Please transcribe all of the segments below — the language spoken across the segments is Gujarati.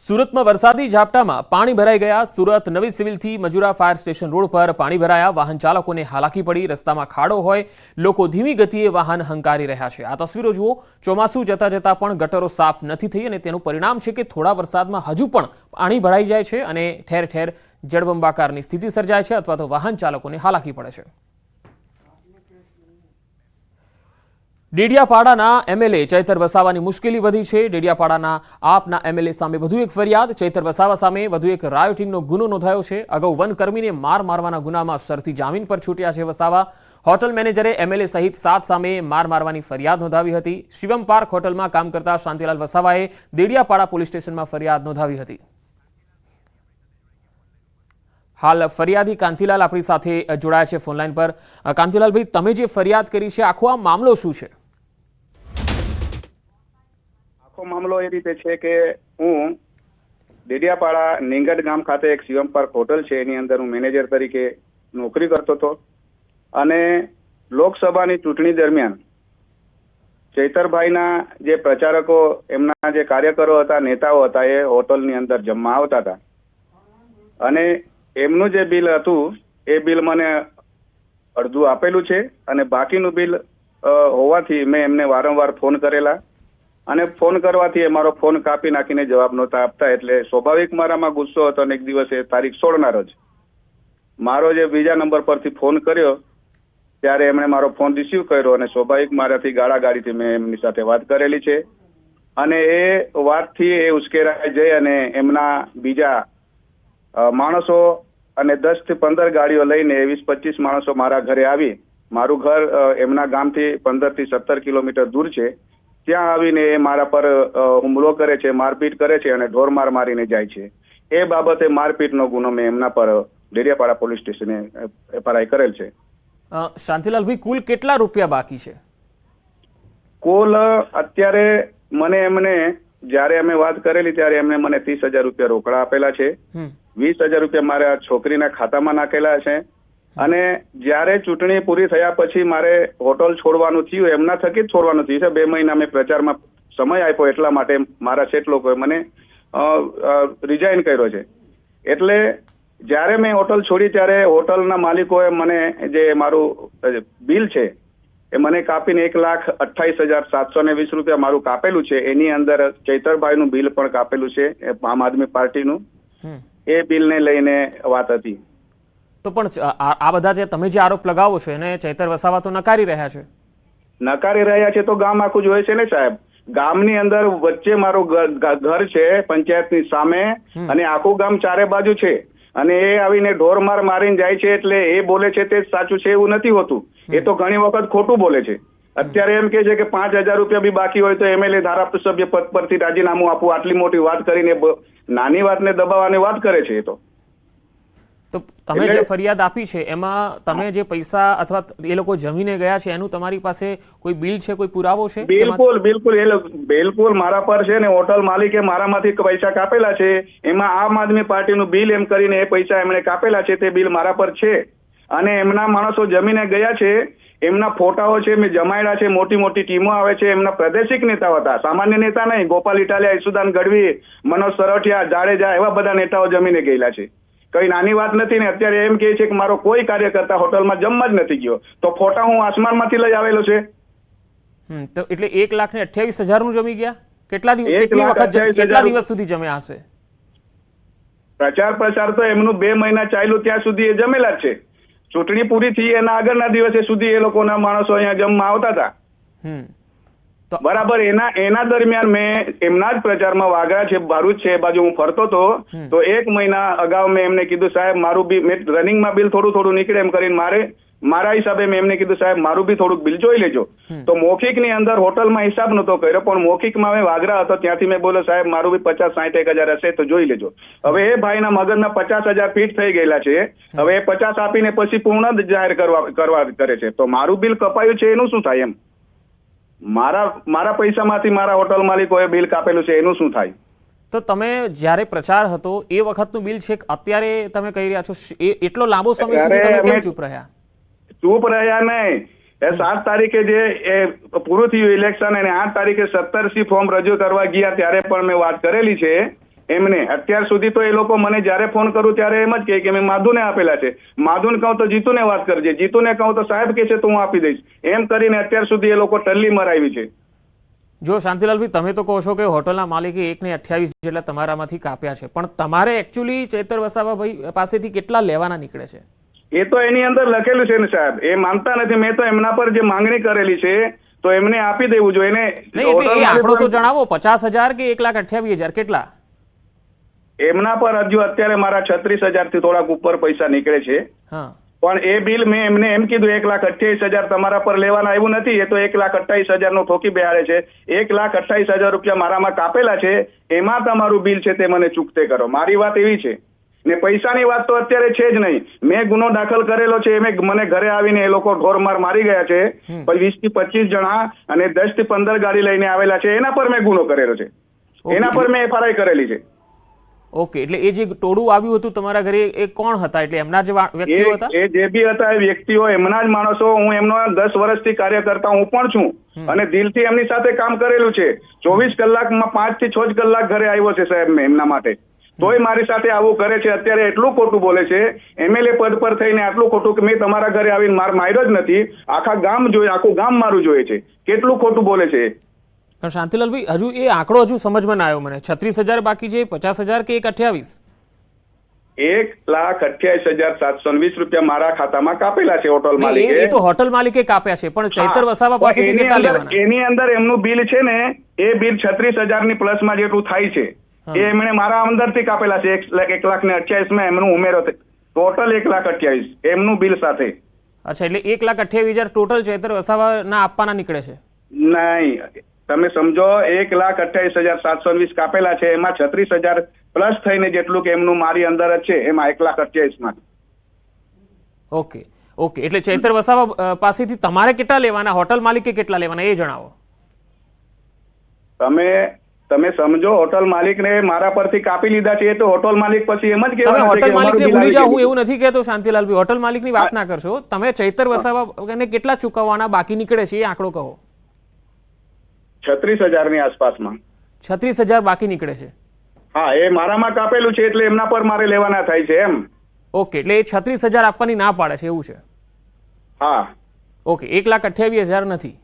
સુરતમાં વરસાદી ઝાપટામાં પાણી ભરાઈ ગયા। સુરત નવી સિવિલથી મજુરા ફાયર સ્ટેશન રોડ પર પાણી ભરાયા। વાહન ચાલકોને હાલાકી પડી। રસ્તામાં ખાડો હોય, લોકો ધીમી ગતિએ વાહન હંકારી રહ્યા છે। આ તસવીરો જુઓ। ચોમાસું જતા જતા પણ ગટરો સાફ નથી થઈ અને તેનું પરિણામ છે કે થોડા વરસાદમાં હજુ પણ પાણી ભરાઈ જાય છે અને ઠેર ઠેર જળબંબાકારની સ્થિતિ સર્જાય છે અથવા તો વાહન ચાલકોને હાલાકી પડે છે। ડેડિયાપાડાના એમએલએ ચૈતર વસાવાની મુશ્કેલી વધી છે। ડેડિયાપાડાના આપના એમએલએ સામે વધુ એક ફરિયાદ। ચૈતર વસાવા સામે વધુ એક રાયોટિંગનો ગુનો નોંધાયો છે। અગાઉ વનકર્મીને માર મારવાના ગુનામાં શરતી જામીન પર છૂટ્યા છે વસાવા। હોટલ મેનેજરે એમએલએ સહિત 7 સામે માર મારવાની ફરિયાદ નોંધાવી હતી। શિવમ પાર્ક હોટલમાં કામ કરતા શાંતિલાલ વસાવાએ ડેડિયાપાડા પોલીસ સ્ટેશનમાં ફરિયાદ નોંધાવી હતી। હાલ ફરિયાદી કાંતિલાલ આપણી સાથે જોડાયા છે ફોનલાઈન પર। કાંતિલાલભાઈ, તમે જે ફરિયાદ કરી છે, આખો આ મામલો શું છે? આખો મામલો એ રીતે છે કે હું ડેડિયાપાડા નીંગડ ગામ ખાતે એક શિવમ પાર્ક હોટલ છે, એની અંદર હું મેનેજર તરીકે નોકરી કરતો હતો અને લોકસભાની ચૂંટણી દરમિયાન ચૈતરભાઈના જે પ્રચારકો, એમના જે કાર્યકરો હતા, નેતાઓ હતા, એ હોટલની અંદર જમવા આવતા હતા અને એમનું જે બિલ હતું એ બિલ મને અડધું આપેલું છે અને બાકીનું બિલ હોવાથી મેં એમને વારંવાર ફોન કરેલા અને ફોન કરવાથી એ મારો ફોન કાપી નાખીને જવાબ નહોતા આપતા। એટલે સ્વાભાવિક મારામાં ગુસ્સો હતો અને એક દિવસે તારીખ 16ના રોજ મારો જે બીજા નંબર પરથી ફોન કર્યો ત્યારે એમણે મારો ફોન રિસીવ કર્યો અને સ્વાભાવિક મારાથી ગાળાગાળીથી મેં એમની સાથે વાત કરેલી છે અને એ વાતથી એ ઉશ્કેરાઈ જઈ અને એમના બીજા માણસો અને 10 થી 15 ગાડીઓ લઈને 20-25 માણસો મારા ઘરે આવી। મારું ઘર એમના ગામથી 15 થી 17 કિલોમીટર દૂર છે। ત્યાં આવીને એ મારા પર હુમલો કરે છે, મારપીટ કરે છે અને ઢોરમાર મારીને જાય છે। એ બાબતે મારપીટનો ગુનો મેં એમના પર ડેડિયાપાડા પોલીસ સ્ટેશને એફઆઈઆર કરેલ છે। શાંતિલાલભાઈ, કુલ કેટલા રૂપિયા બાકી છે? કુલ અત્યારે એમને જ્યારે અમે વાત કરેલી ત્યારે એમને મને 30,000 રૂપિયા રોકડા આપેલા છે। 20,000 રૂપિયા મારા છોકરીના ખાતામાં નાખેલા છે અને જ્યારે ચૂંટણી પૂરી થયા પછી મારે હોટલ છોડવાનું થયું, એમના થકી જ છોડવાનું થયું છે। 2 મહિના મેં પ્રચારમાં સમય આપ્યો, એટલા માટે મારા સેટ લોકોએ મને રિઝાઇન કર્યો છે। એટલે જ્યારે મેં હોટલ છોડી ત્યારે હોટલના માલિકોએ મને જે મારું બિલ છે એ મને કાપીને 1,28,720 રૂપિયા મારું કાપેલું છે। એની અંદર ચૈતરભાઈનું બિલ પણ કાપેલું છે, આમ આદમી પાર્ટીનું। એ બિલને લઈને વાત હતી। તો પણ આ બધા જે તમે જે આરોપ લગાવો છો એને ચૈતર વસાવા તો નકારી રહ્યા છે। નકારી રહ્યા છે તો ગામ આખું જોયે છે ને સાહેબ। ગામની અંદર વચ્ચે મારું ઘર છે પંચાયતની સામે અને આખું ગામ ચારે બાજુ છે અને એ આવીને ઢોરમાર મારીને જાય છે। એટલે એ બોલે છે તે સાચું છે એવું નથી હોતું, એ તો ઘણી વખત ખોટું બોલે છે। અત્યારે એમ કે છે કે 5,000 રૂપિયા બી બાકી હોય તો એમએલએ ધારાસભ્ય પદ પરથી રાજીનામું આપવું, આટલી મોટી વાત કરીને નાની વાતને દબાવવાની વાત કરે છે। એ તો તમે જે ફરિયાદ આપી છે એમાં તમે જે પૈસા અથવા એ લોકો જમીને ગયા છે એનું તમારી પાસે કોઈ બિલ છે, કોઈ પુરાવો છે? બિલકુલ મારા પર છે ને। હોટલ માલિકે મારામાંથી પૈસા કાપેલા છે, એમાં આમ આદમી પાર્ટીનું બિલ એમ કરીને એ પૈસા એમણે કાપેલા છે, તે બિલ મારા પર છે અને એમના માણસો જમીને ગયા છે, એમના ફોટાઓ છે, મેં જમાડ્યા છે। મોટી મોટી ટીમો આવે છે, એમના પ્રાદેશિક નેતાઓ હતા, સામાન્ય નેતા નહીં। ગોપાલ ઇટાલિયા, ઈસુદાન ગઢવી, મનોજ સરવઠિયા, જાડેજા, એવા બધા નેતાઓ જમીને ગયેલા છે। કઈ નાની વાત નથી ને। અત્યારે એમ કહે છે કે મારો કોઈ કાર્યકર્તા હોટલમાં જમવા જ નથી ગયો, તો ફોટા હું આસમાનમાંથી લઈ આવેલો છે। તો એટલે 1,28,000 નું જમી ગયા? કેટલા દિવસ સુધી જમ્યા હશે? પ્રચાર તો એમનું 2 મહિના ચાલ્યું ત્યાં સુધી એ જમેલા જ છે। ચૂંટણી પૂરી થઈ એના આગળના દિવસે સુધી એ લોકોના માણસો અહીંયા જમવા આવતા હતા, બરાબર। એના દરમિયાન મેં એમના જ પ્રચારમાં વાગરા છે, ભરૂચ છે, એ બાજુ હું ફરતો હતો તો 1 મહિના અગાઉ મેં એમને કીધું સાહેબ મારું બી રનિંગમાં બિલ થોડું નીકળે એમ કરીને મારા હિસાબે મેં એમને કીધું સાહેબ મારું બી થોડુંક બિલ જોઈ લેજો। તો મૌખિકની અંદર હોટલમાં હિસાબ નતો કર્યો, પણ મૌખિકમાં મેં વાગરા હતો ત્યાંથી મેં બોલ્યો સાહેબ મારું બી 50-60 હશે તો જોઈ લેજો। હવે એ ભાઈના મગજના 50,000 ફીટ થઈ ગયેલા છે। હવે એ 50 આપીને પછી પૂર્ણ જાહેર કરવા કરે છે, તો મારું બિલ કપાયું છે એનું શું થાય? એમ મારા પૈસામાંથી મારા હોટલ માલિકોએ બિલ કાપેલું છે એનું શું થાય? તો તમે જ્યારે પ્રચાર હતો એ વખતનું બિલ છે, અત્યારે તમે કહી રહ્યા છો એટલો લાંબો સમય સુધી તમે કેમ ચૂપ રહ્યા? ચૂપ રહ્યા નહીં, એ 7 તારીખે જે પૂરું થયું ઇલેક્શન અને 8 તારીખે 17C ફોર્મ રજૂ કરવા ગયા ત્યારે પણ મેં વાત કરેલી છે એમને અત્યાર સુધી તો એ લોકો મને જ્યારે ફોન કરું ત્યારે એમ જ કહે કે મેં માધુને આપેલા છે. માધુને કહું તો જીતુને વાત કરજે, જીતુને કહું તો સાહેબ કે છે તો હું આપી દઈશ. એમ કરીને અત્યાર સુધી એ લોકો ટલ્લી મરાવી છે. જો શાંતિલાલભાઈ, તમે તો કહો છો કે હોટલના માલિકે 1.28 જેટલા તમારામાંથી કાપ્યા છે, પણ તમારે એકચ્યુઅલી ચૈતર વસાવાભાઈ પાસેથી કેટલા લેવાના નીકળે છે? એ તો એની અંદર લખેલું છે ને સાહેબ, એ માનતા નથી. મેં તો એમના પર જે માંગણી કરેલી છે તો એમને આપી દેવું જોઈએ ને. નહીં, એટલે એ આંકડો તો જણાવો, 50,000 કે 1,28,000 કેટલા? એમના પર હજુ અત્યારે મારા 36,000 થી થોડાક ઉપર પૈસા નીકળે છે. હા, પણ એ બિલ મેં એમને એમ કીધું 1,28,000 તમારા પર લેવાના એવું નથી. એ તો 1,28,000 નો ઠોકી બેહાડે છે. 1,28,000 રૂપિયા મારામાં કાપેલા છે, એમાં તમારું બિલ છે તે મને ચૂકતે કરો. મારી વાત એવી છે ને પૈસાની વાત તો અત્યારે છે જ નહીં. મેં ગુનો દાખલ કરેલો છે, મને ઘરે આવીને એ લોકો ઢોરમાર મારી ગયા છે. 20 થી 25 જણા અને 10 થી 15 ગાડી લઈને આવેલા છે. એના પર મેં ગુનો કરેલો છે, એના પર મેં FRI કરેલી છે. ઓકે, એટલે એ જે ટોળું આવ્યું હતું તમારા ઘરે, એ કોણ હતા? એટલે એમના જ વ્યક્તિઓ હતા? એ જે બી હતા એ વ્યક્તિઓ એમના જ માણસો. હું એમનો 10 વર્ષથી કાર્ય કરતા હું પણ છું અને દિલથી એમની સાથે કામ કરેલું છે. 24 કલાકમાં 5 થી 6 કલાક ઘરે આવ્યો છે સાહેબ મેં એમના માટે. તોય મારી સાથે આવું કરે છે. અત્યારે એટલું ખોટું બોલે છે, MLA પદ પર થઈને આટલું ખોટું કે મેં તમારા ઘરે આવીને માર્યો જ નથી. આખા ગામ જોઈએ, આખું ગામ મારું જોઈએ છે. કેટલું ખોટું બોલે છે. શાંતિલાલભાઈ, હજુ એ આંકડો હજુ સમજમાં ના આવ્યો મને. 36,000 બાકી છે, 50,000 કે 1,28,000? 1,28,720 રૂપિયા મારા ખાતામાં કાપેલા છે હોટલ માલિકે. એ તો હોટલ માલિકે કાપ્યા છે, પણ ચૈતર વસાવા પાસેથી કેટલા લેવાના? એની અંદર એમનું બિલ છે ને, એ બિલ 36,000 ની પ્લસમાં જેટલું થાય છે એ એમણે મારા અંદરથી કાપેલા છે. 1,28,000 માં એમનું ઉમેરો ટોટલ 1,28,000 એમનું બિલ સાથે. અચ્છા, એટલે 1,28,000 ટોટલ ચૈતર વસાવાના આપવાના નીકળે છે? નહીં, તમે સમજો, 1,28,720 કાપેલા છે, એમાં 36,000 પ્લસ થઈને જેટલું કે એમનું મારી અંદર જ છે, એમાં 1,28,000 માં. ઓકે, એટલે ચૈતર વસાવા પાસેથી તમારે કેટલા લેવાના, હોટલ માલિકે કેટલા લેવાના, એ જણાવો. તમે સમજો, હોટલ માલિકને મારા પરથી કાપી લીધા છે, તો હોટલ માલિક પછી એમ જ કહેવાય. હોટલ માલિકને ભૂલી જાઓ, હું એવું નથી કહેતો શાંતિલાલભાઈ, હોટલ માલિકની વાત ના કરશો. તમે ચૈતર વસાવાને કેટલા ચૂકવવાના બાકી નીકળે છે એ આંકડો કહો. 36,000 ની આસપાસમાં. 36,000 બાકી નીકળે છે? હા, એ મારામાં કાપેલું છે એટલે એમના પર મારે લેવાના થાય છે એમ. ઓકે, એટલે એ 36,000 આપવાની ના પાડે છે એવું છે? હા. ઓકે, 1,28,000 નથી?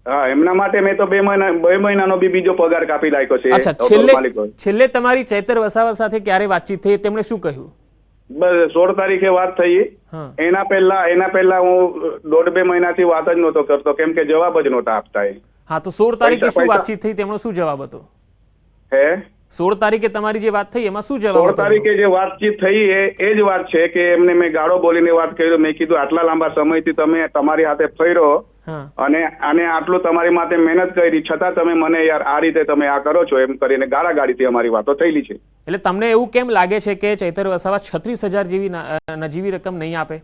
હા, એમના માટે મેં તો 2 મહિનાનો બી બીજો પગાર કાપી નાખ્યો છે. અચ્છા, છેલ્લે તમારી ચૈતર વસાવા સાથે ક્યારે વાતચીત થઈ, તેમણે શું કહ્યું? બસ 16 તારીખે વાત થઈ. એના પહેલા હું 1.5-2 મહિનાથી વાત જ નહોતો કરતો, કેમ કે જવાબ જ નહોતા આપતા. હા, તો 16 તારીખે શું વાતચીત થઈ, તેમનો શું જવાબ હતો? 16 તારીખે તમારી જે વાત થઈ એમાં શું જવાબ? 16 તારીખે જે વાતચીત થઈ એ જ વાત છે કે એમને મેં ગાળો બોલીને વાત કરી. મેં કીધું આટલા લાંબા સમયથી તમે તમારી હાથે ફર્યો અને આટલું તમારી માટે મહેનત કરી, છતાં તમે મને યાર આ રીતે તમે આ કરો છો, એમ કરીને ગાળાગાળીથી અમારી વાતો થયેલી છે. એટલે તમને એવું કેમ લાગે છે કે ચૈતર વસાવા 36,000 જેવી નજીવી રકમ નહીં આપે?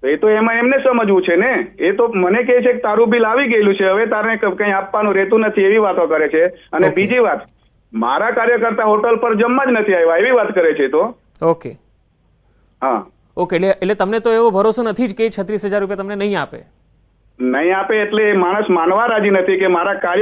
એ તો એમાં એમને સમજવું છે ને. એ તો મને કહે છે કે તારું બિલ આવી ગયેલું છે, હવે તારે કંઈ આપવાનું રહેતું નથી, એવી વાતો કરે છે. અને બીજી વાત, મારા કાર્યકર્તા હોટલ પર જમવા જ નથી આવ્યા એવી વાત કરે છે. તો ઓકે, હા, ઓકે, એટલે તમને તો એવો ભરોસો નથી જ કે 36,000 રૂપિયા તમને નહીં આપે? નહીં આપે એટલે માણસ માનવા રાજી નથી કે મારા કાર્ય